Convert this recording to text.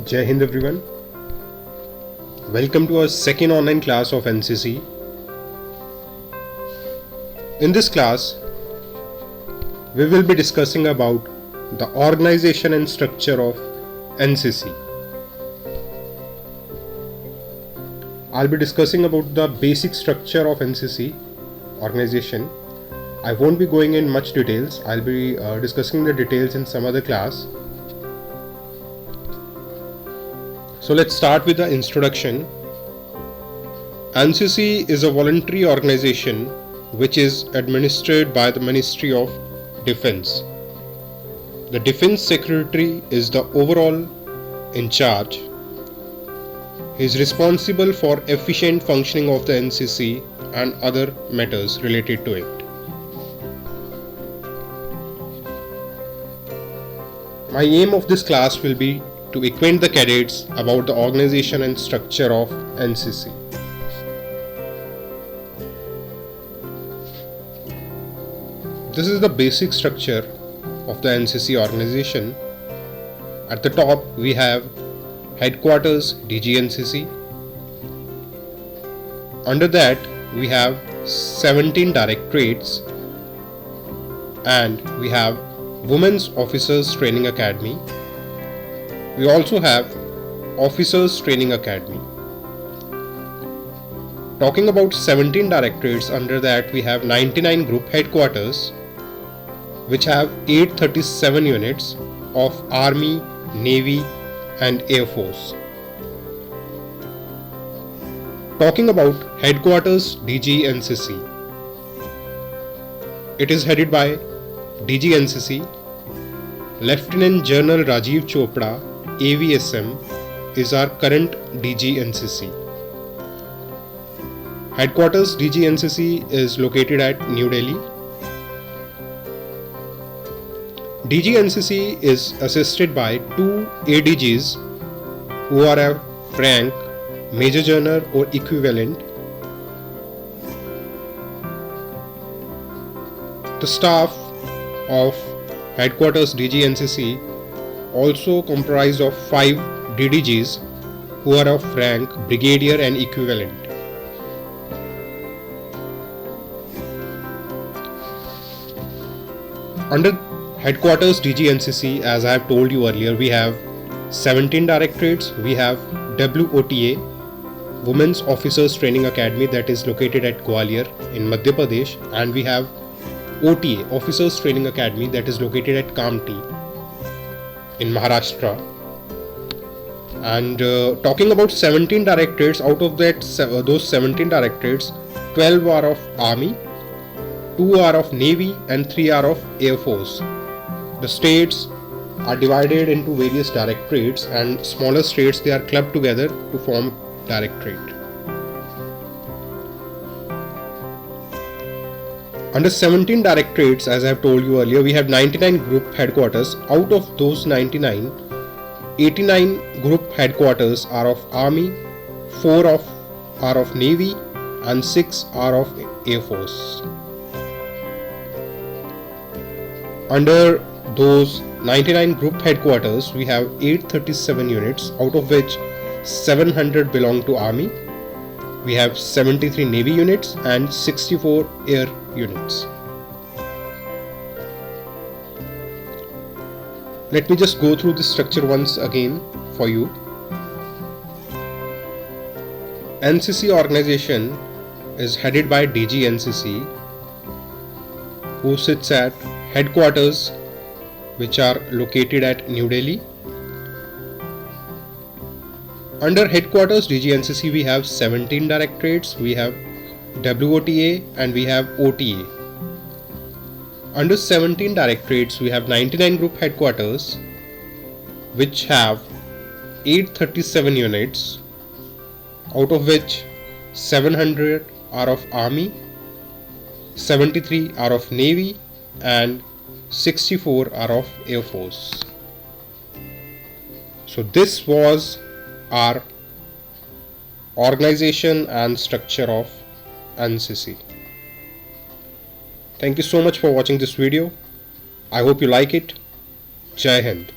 Jai Hind everyone. Welcome to our second online class of NCC. In this class, we will be discussing about the organization and structure of NCC. I'll be discussing about the basic structure of NCC organization. I won't be going in much details. I'll be discussing the details in some other class. So let's start with the introduction. NCC is a voluntary organization which is administered by the Ministry of Defense. The Defense Secretary is the overall in charge. He is responsible for efficient functioning of the NCC and other matters related to it. My aim of this class will be to acquaint the cadets about the organization and structure of NCC. This is the basic structure of the NCC organization. At the top we have Headquarters DG NCC. Under that we have 17 directorates and we have Women's Officers Training Academy. We also have Officers Training Academy. Talking about 17 directorates, under that we have 99 group headquarters which have 837 units of Army, Navy and Air Force. Talking about Headquarters DG NCC, it is headed by DG NCC. Lieutenant General Rajiv Chopra, AVSM, is our current DG NCC. Headquarters DG NCC is located at New Delhi. DG NCC is assisted by 2 ADGs who are of rank Major General or equivalent. The staff of Headquarters DG NCC also comprised of 5 DDGs who are of rank Brigadier and equivalent. Under Headquarters DG NCC, as I have told you earlier, we have 17 directorates. We have WOTA, Women's Officers Training Academy, that is located at Gwalior in Madhya Pradesh, and we have OTA, Officers Training Academy, that is located at Kamti in Maharashtra. And talking about 17 directorates, out of that those 17 directorates, 12 are of Army, 2 are of Navy and 3 are of Air Force. The states are divided into various directorates, and smaller states, they are clubbed together to form directorate. Under 17 directorates, as I have told you earlier, we have 99 group headquarters. Out of those 99, 89 group headquarters are of Army, 4 are of Navy and 6 are of Air Force. Under those 99 group headquarters, we have 837 units, out of which 700 belong to Army. We have 73 Navy units and 64 Air units. Let me just go through this structure once again for you. NCC organization is headed by DG NCC, who sits at headquarters which are located at New Delhi. Under Headquarters DG NCC, we have 17 directorates, we have WOTA and we have OTA. Under 17 directorates, we have 99 group headquarters which have 837 units, out of which 700 are of Army, 73 are of Navy and 64 are of Air Force. So this was our organization and structure of NCC. Thank you so much for watching this video. I hope you like it. Jai Hind.